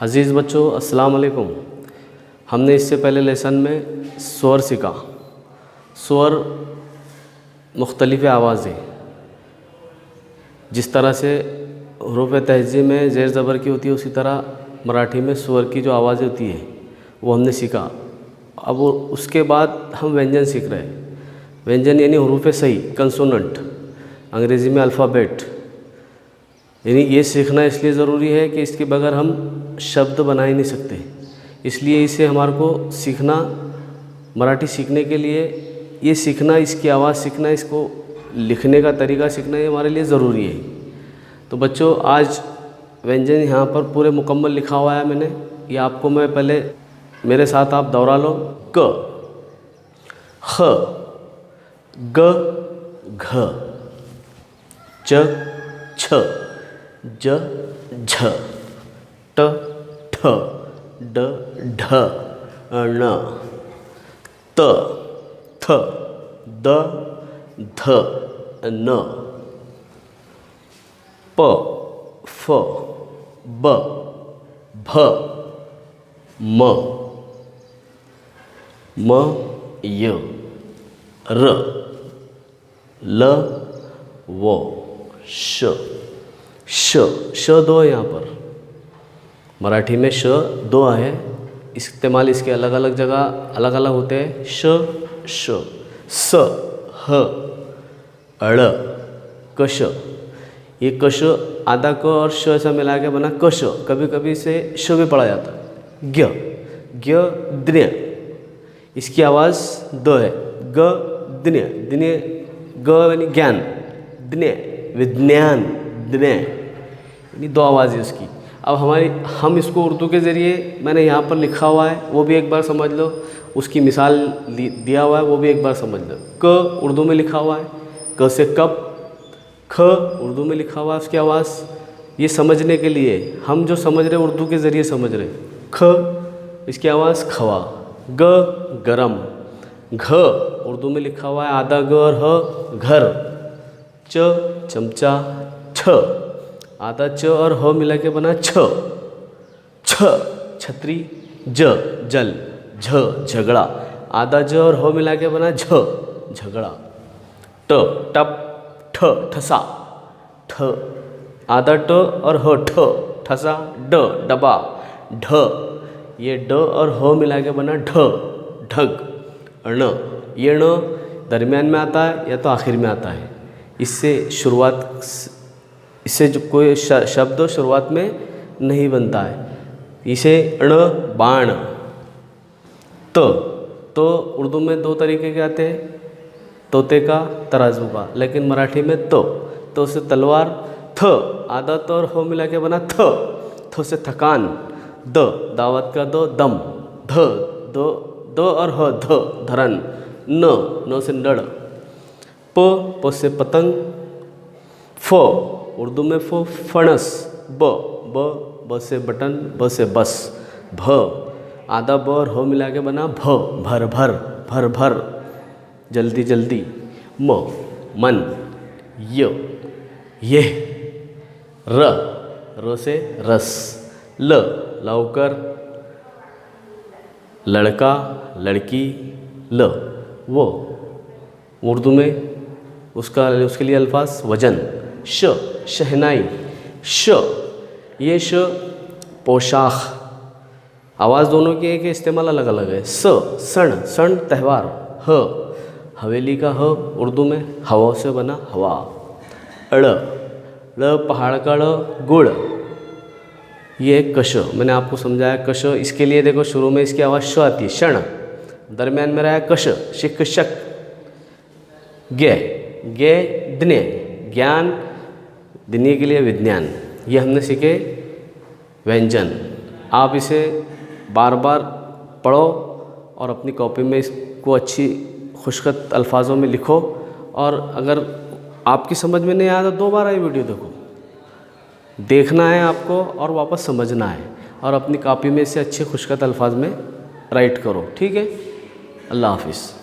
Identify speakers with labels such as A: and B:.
A: अज़ीज़ बच्चों, अस्सलाम वालेकुम। हमने इससे पहले लेसन में स्वर सीखा। स्वर मुख्तलिफ़ आवाज़ें, जिस तरह से हरूफ तहज़ी में ज़ेर ज़बर की होती है, उसी तरह मराठी में स्वर की जो आवाज़ें होती है वो हमने सीखा। अब उसके बाद हम व्यंजन सीख रहे हैं। व्यंजन यानी हरूफ सही, कंसोनेंट, अंग्रेज़ी में अल्फ़ाबेट। यानी ये सीखना इसलिए ज़रूरी है कि इसके बगैर हम शब्द बना ही नहीं सकते। इसलिए इसे हमारे को सीखना, मराठी सीखने के लिए ये सीखना, इसकी आवाज़ सीखना, इसको लिखने का तरीका सीखना, ये हमारे लिए ज़रूरी है। तो बच्चों, आज व्यंजन यहाँ पर पूरे मुकम्मल लिखा हुआ है मैंने। ये आपको मैं पहले मेरे साथ आप दोहरा लो। क, ख, ग, घ, च, छ, ज, झ, ट, ठ, ड, ढ, ण, त, थ, द, ध, न, प, फ, ब, भ, म, य, र, ल, व, श। श दो है यहाँ पर। मराठी में श दो है। इस्तेमाल इसके अलग अलग जगह अलग अलग होते हैं। श, स, ह, अड़, कश। ये कश आधा क और श ऐसा मिला के बना कश। कभी कभी इसे श भी पढ़ा जाता है। ज्ञ, द्न्य, इसकी आवाज़ द है। ग, द्न्य, द्न्य, ग यानी ज्ञान, द्न्य विज्ञान, द्न्य यानी दो आवाज़ है उसकी। अब हम इसको उर्दू के ज़रिए मैंने यहाँ पर लिखा हुआ है, वो भी एक बार समझ लो। उसकी मिसाल दिया हुआ है, वो भी एक बार समझ लो। क उर्दू में लिखा हुआ है, क से कप। ख उर्दू में लिखा हुआ है, उसकी आवाज़। ये समझने के लिए हम जो समझ रहे उर्दू के ज़रिए समझ रहे। ख, इसकी आवाज़ खवा। ग, गरम। घ उर्दू में लिखा हुआ है आधा ग और ह, घर। च, चमचा। छ, आधा च और ह मिला के बना छ। छ, छतरी। ज, जल। झ, झगड़ा, आधा ज और ह मिला के बना झ, झगड़ा। ट, टप, ठ, ठसा। ठ, आधा ट और ह, ठ, ठसा। ड, डबा। ढ, ये ड और ह मिला के बना ढ, ढग। ण, ये ण दरमियान में आता है या तो आखिर में आता है। इससे जो कोई शब्द शुरुआत में नहीं बनता है। इसे ण, बाण। तो उर्दू में दो तरीके के आते हैं, तोते का, तराजू का। लेकिन मराठी में तो से तलवार। थ, आधा तो और हो मिला के बना थ से थकान। द, दावत का दो, दम। ध, दो और ह, ध, धरन। न से नड़। प से पतंग। फ उर्दू में फणस। ब से बटन, ब से बस। भ, आधा ब और हो मिला के बना भ, भर भर, भर भर, जल्दी जल्दी। म, मन। ये, र से रस। ल, लवकर, लड़का, लड़की। ल, वो उर्दू में उसके लिए अल्फाज वजन। श, शहनाई। श, ये श पोशाक। आवाज़ दोनों की एक इस्तेमाल अलग अलग है। स, सण, त्यौहार। ह, हवेली का ह उर्दू में हवा से बना हवा। अड़, ल, पहाड़ का ड़, गुड़। ये कश, मैंने आपको समझाया कश। इसके लिए देखो शुरू में इसकी आवाज़ श आती है, क्षण। दरमियान में रहा है कश, शिक, शक। ज्ञ, द्न्य, ज्ञान, द्न्य के लिए विज्ञान। ये हमने सीखे व्यंजन। आप इसे बार बार पढ़ो और अपनी कॉपी में इसको अच्छी खुशखत अल्फाजों में लिखो। और अगर आपकी समझ में नहीं आया तो दो बार आई वीडियो देखो। देखना है आपको और वापस समझना है, और अपनी कॉपी में इसे अच्छे खुशखत अल्फाज में राइट करो। ठीक है, अल्लाह हाफिज़।